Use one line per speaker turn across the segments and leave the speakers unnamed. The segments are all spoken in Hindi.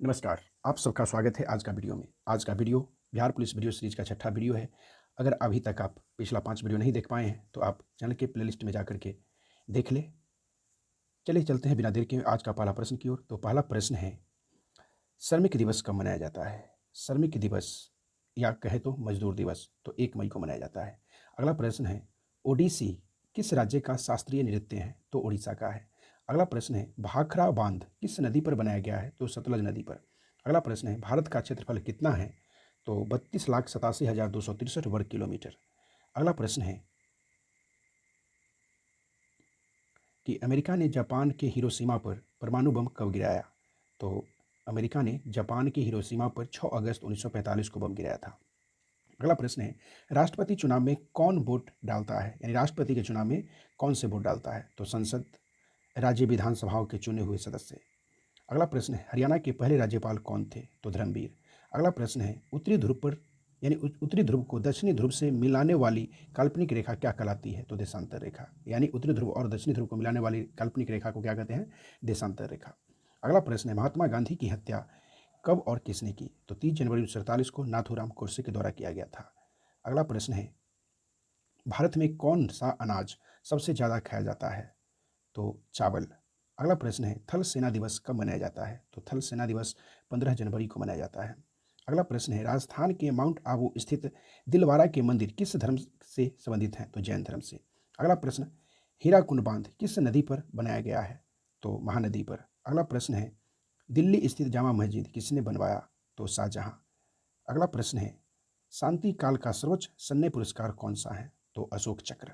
नमस्कार, आप सबका स्वागत है आज का वीडियो में। आज का video Bihar police video series का छठा वीडियो है। अगर अभी तक आप पिछला 5 वीडियो नहीं देख पाए हैं, तो आप चैनल के प्लेलिस्ट में जाकर के देख लें। चलिए चलते हैं बिना देर के आज का पहला प्रश्न की ओर। तो पहला प्रश्न है, श्रमिक दिवस कब मनाया जाता है? श्रमिक दिवस या कहे तो मजदूर दिवस तो 1 मई को मनाया जाता है। अगला प्रश्न है, ओडिसी किस राज्य का शास्त्रीय नृत्य है? तो उड़ीसा का है। अगला प्रश्न है, भाखड़ा बांध किस नदी पर बनाया गया है? तो सतलज नदी पर। अगला प्रश्न है, भारत का क्षेत्रफल कितना है? तो 32,87,263 वर्ग किलोमीटर। अगला प्रश्न है कि अमेरिका ने जापान के हिरोशिमा पर परमाणु बम कब गिराया? तो अमेरिका ने जापान के हिरोशिमा पर 6 अगस्त 1945 को बम गिराया था। अगला प्रश्न है, राष्ट्रपति चुनाव में कौन वोट डालता है? यानी राष्ट्रपति के चुनाव में कौन से वोट डालता है? तो संसद, राज्य विधानसभाओं के चुने हुए सदस्य। अगला प्रश्न है, हरियाणा के पहले राज्यपाल कौन थे? तो धर्मवीर। अगला प्रश्न है, उत्तरी ध्रुव पर यानी उत्तरी ध्रुव को दक्षिणी ध्रुव से मिलाने वाली काल्पनिक रेखा क्या कहलाती है? तो देशांतर रेखा। यानी उत्तरी ध्रुव और दक्षिणी ध्रुव को मिलाने वाली काल्पनिक रेखा को क्या कहते हैं? देशांतर रेखा। अगला प्रश्न है, महात्मा गांधी की हत्या कब और किसने की? तो 30 जनवरी 1947 को नाथूराम गोडसे के द्वारा किया गया था। अगला प्रश्न है, भारत में कौन सा अनाज सबसे ज़्यादा खाया जाता है? तो चावल। अगला प्रश्न है, थल सेना दिवस कब मनाया जाता है? तो थल सेना दिवस 15 जनवरी को मनाया जाता है। अगला प्रश्न है, राजस्थान के माउंट आबू स्थित दिलवारा के मंदिर किस धर्म से संबंधित हैं? तो जैन धर्म से। अगला प्रश्न, हीराकुंड बांध किस नदी पर बनाया गया है? तो महानदी पर। अगला प्रश्न है, दिल्ली स्थित जामा मस्जिद किसने बनवाया? तो शाहजहां। अगला प्रश्न है, शांति काल का सर्वोच्च सैन्य पुरस्कार कौन सा है? तो अशोक चक्र।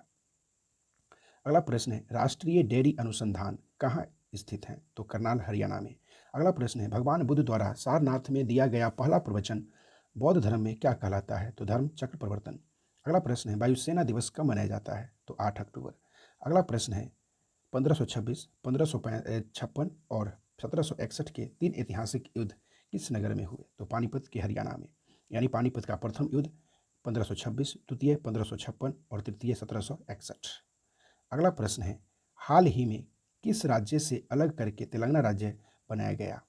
अगला प्रश्न है, राष्ट्रीय डेयरी अनुसंधान कहाँ स्थित है? तो करनाल हरियाणा में। अगला प्रश्न है, भगवान बुद्ध द्वारा सारनाथ में दिया गया पहला प्रवचन बौद्ध धर्म में क्या कहलाता है? तो धर्म चक्र प्रवर्तन। अगला प्रश्न है, वायुसेना दिवस कब मनाया जाता है? तो 8 अक्टूबर। अगला प्रश्न है, 1526, 1556 और 1761 के 3 ऐतिहासिक युद्ध किस नगर में हुए? तो पानीपत के हरियाणा में। यानी पानीपत का प्रथम युद्ध 1526, द्वितीय 1556 और तृतीय 1761। अगला प्रश्न है, हाल ही में किस राज्य से अलग करके तेलंगाना राज्य बनाया गया?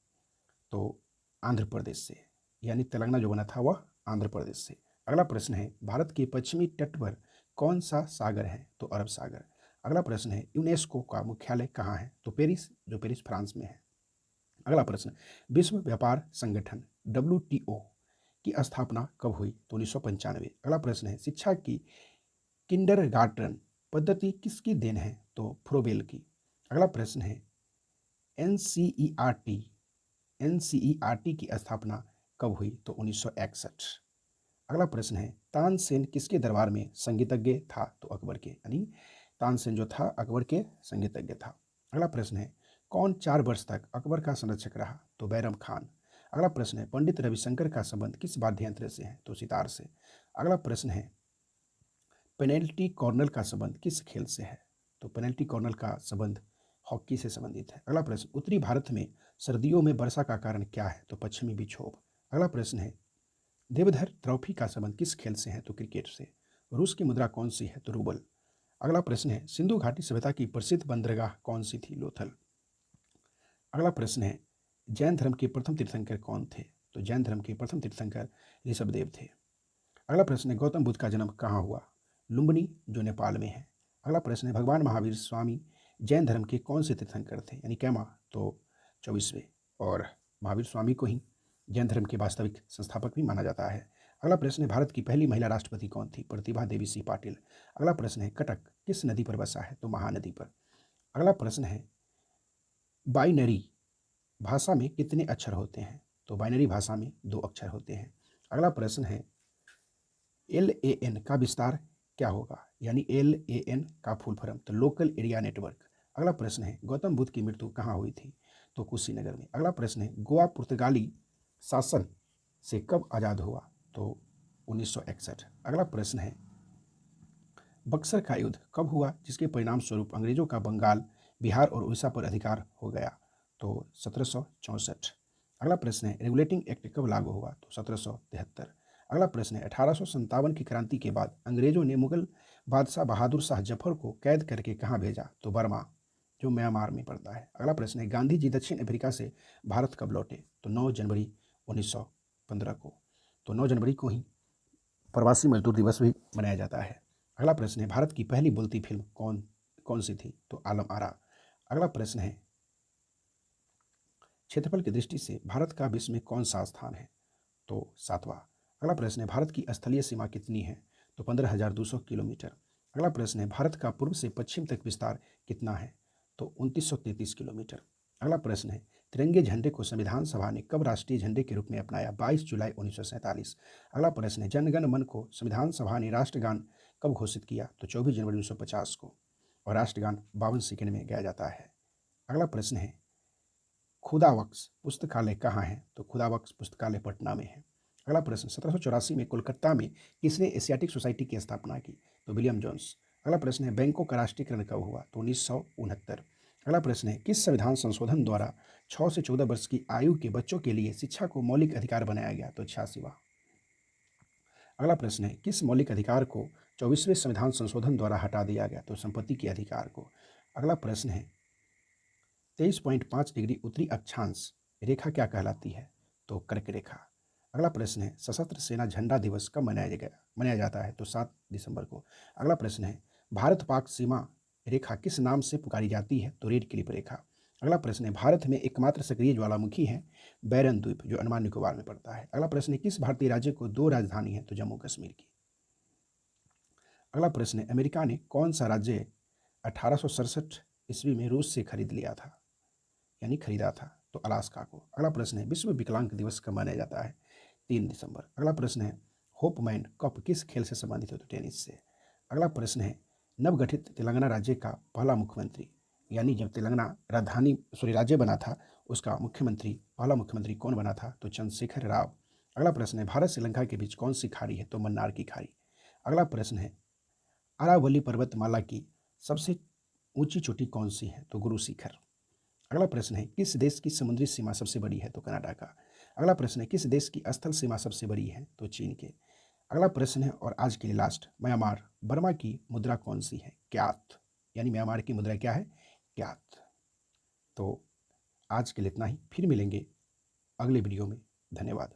तो आंध्र प्रदेश से। यानी तेलंगाना जो बना था वह आंध्र प्रदेश से। अगला प्रश्न है, भारत के पश्चिमी तट पर कौन सा सागर है? तो अरब सागर। अगला प्रश्न है, यूनेस्को का मुख्यालय कहाँ है? तो पेरिस, जो पेरिस फ्रांस में है। अगला प्रश्न, विश्व व्यापार संगठन WTO की स्थापना कब हुई? तो 1995। अगला प्रश्न है, शिक्षा की किंडरगार्टन पद्धति किसकी देन है? तो फ्रोबेल की। अगला प्रश्न है, एनसीईआरटी एनसीईआरटी की स्थापना कब हुई? तो 1961। अगला प्रश्न है, तानसेन किसके दरबार में संगीतज्ञ था? तो अकबर के। यानी तानसेन जो था अकबर के संगीतज्ञ था। अगला प्रश्न है, कौन 4 वर्ष तक अकबर का संरक्षक रहा? तो बैरम खान। अगला प्रश्न है, पंडित रविशंकर का संबंध किस वाद्य यंत्र से है? तो सितार से। अगला प्रश्न है, पेनल्टी कॉर्नर का संबंध किस खेल से है? तो पेनल्टी कॉर्नर का संबंध हॉकी से संबंधित है। अगला प्रश्न, उत्तरी भारत में सर्दियों में वर्षा का कारण क्या है? तो पश्चिमी विक्षोभ। अगला प्रश्न है, देवधर ट्रॉफी का संबंध किस खेल से है? तो क्रिकेट से। रूस की मुद्रा कौन सी है? तो रूबल। अगला प्रश्न है, सिंधु घाटी सभ्यता की प्रसिद्ध बंदरगाह कौन सी थी? लोथल। अगला प्रश्न है, जैन धर्म के प्रथम तीर्थंकर कौन थे? तो जैन धर्म के प्रथम तीर्थंकर ऋषभदेव थे। अगला प्रश्न है, गौतम बुद्ध का जन्म कहाँ हुआ? लुम्बिनी, जो नेपाल में है। अगला प्रश्न है, भगवान महावीर स्वामी जैन धर्म के कौन से तीर्थंकर थे? यानी कैमा, तो 24वें। और महावीर स्वामी को ही जैन धर्म के वास्तविक संस्थापक भी माना जाता है। अगला प्रश्न है, भारत की पहली महिला राष्ट्रपति कौन थी? प्रतिभा देवी सिंह पाटिल। अगला प्रश्न है, कटक किस नदी पर बसा है? तो महानदी पर। अगला प्रश्न है, बाइनरी भाषा में कितने अक्षर होते हैं? तो बाइनरी भाषा में 2 अक्षर होते हैं। अगला प्रश्न है, LAN का विस्तार क्या होगा? यानी LAN का फुल फॉर्म, तो लोकल एरिया नेटवर्क। अगला प्रश्न है, गौतम बुद्ध की मृत्यु कहाँ हुई थी? तो कुशीनगर में। अगला प्रश्न है, गोवा पुर्तगाली शासन से कब आज़ाद हुआ? तो 1961। अगला प्रश्न है, बक्सर का युद्ध कब हुआ जिसके परिणाम स्वरूप अंग्रेजों का बंगाल, बिहार और उड़ीसा पर अधिकार हो गया? तो 1764। अगला प्रश्न है, रेगुलेटिंग एक्ट कब लागू हुआ? तो 1773। अगला प्रश्न है, 1857 की क्रांति के बाद अंग्रेजों ने मुगल बादशाह बहादुर शाह जफर को कैद करके कहाँ भेजा? तो बर्मा, जो म्यांमार में पड़ता है। अगला प्रश्न है, गांधी जी दक्षिण अफ्रीका से भारत कब लौटे? तो 9 जनवरी 1915 को। तो 9 जनवरी को ही प्रवासी मजदूर दिवस भी मनाया जाता है। अगला प्रश्न है, भारत की पहली बोलती फिल्म कौन कौन सी थी? तो आलम आरा। अगला प्रश्न है, क्षेत्रफल की दृष्टि से भारत का विश्व में कौन सा स्थान है? तो 7वां। अगला प्रश्न है, भारत की स्थलीय सीमा कितनी है? तो 15,200 किलोमीटर। अगला प्रश्न है, भारत का पूर्व से पश्चिम तक विस्तार कितना है? तो 2933 किलोमीटर। अगला प्रश्न है, तिरंगे झंडे को संविधान सभा ने कब राष्ट्रीय झंडे के रूप में अपनाया? 22 जुलाई 1947। अगला प्रश्न है, जनगण मन को संविधान सभा ने राष्ट्रगान कब घोषित किया? तो 24 जनवरी 1950 को। और राष्ट्रगान 52 सेकंड में गाया जाता है। अगला प्रश्न है, खुदाबख्श पुस्तकालय कहाँ है? तो खुदाबख्श पुस्तकालय पटना में है। अगला प्रश्न, 1784 में कोलकाता में किसने एशियाटिक सोसाइटी की स्थापना की? तो विलियम जोन्स। अगला प्रश्न है, बैंकों का राष्ट्रीयकरण कब हुआ? तो 1969। अगला प्रश्न है, किस संविधान संशोधन द्वारा 6 से 14 वर्ष की आयु के बच्चों के लिए शिक्षा को मौलिक अधिकार बनाया गया? तो 86वां। अगला प्रश्न है, किस मौलिक अधिकार को 24वें संविधान संशोधन द्वारा हटा दिया गया? तो संपत्ति के अधिकार को। अगला प्रश्न है, 23.5 डिग्री उत्तरी अक्षांश रेखा क्या कहलाती है? तो कर्क रेखा। अगला प्रश्न है, सशस्त्र सेना झंडा दिवस कब मनाया जाता है? तो 7 दिसंबर को। अगला प्रश्न है, भारत पाक सीमा रेखा किस नाम से पुकारी जाती है? तो रेड क्लिफ रेखा। अगला प्रश्न है, भारत में एकमात्र सक्रिय ज्वालामुखी है बैरन द्वीप, जो अंडमान निकोबार में पड़ता है। अगला प्रश्न है, किस भारतीय राज्य को 2 राजधानी है? तो जम्मू कश्मीर की। अगला प्रश्न है, अमेरिका ने कौन सा राज्य 1867 ईस्वी में रूस से खरीद लिया था, यानी खरीदा था? तो अलास्का को। अगला प्रश्न है, विश्व विकलांग दिवस कब मनाया जाता है? 3 दिसंबर। अगला प्रश्न है, होपमैन कप किस खेल से संबंधित है? तो टेनिस से। अगला प्रश्न है, नवगठित तेलंगाना राज्य का पहला मुख्यमंत्री, यानी जब तेलंगाना राज्य बना था, उसका पहला मुख्यमंत्री कौन बना था? तो चंद्रशेखर राव। अगला प्रश्न है, भारत श्रीलंका के बीच कौन सी खाड़ी है? तो मन्नार की खाड़ी। अगला प्रश्न है, अरावली पर्वतमाला की सबसे ऊंची चोटी कौन सी है? तो गुरु शिखर। अगला प्रश्न है, किस देश की समुद्री सीमा सबसे बड़ी है? तो कनाडा का। अगला प्रश्न है, किस देश की स्थल सीमा सबसे बड़ी है? तो चीन के। अगला प्रश्न है, और आज के लिए लास्ट, म्यांमार बर्मा की मुद्रा कौन सी है? क्यात, यानी म्यांमार की मुद्रा क्या है? क्यात। तो आज के लिए इतना ही, फिर मिलेंगे अगले वीडियो में। धन्यवाद।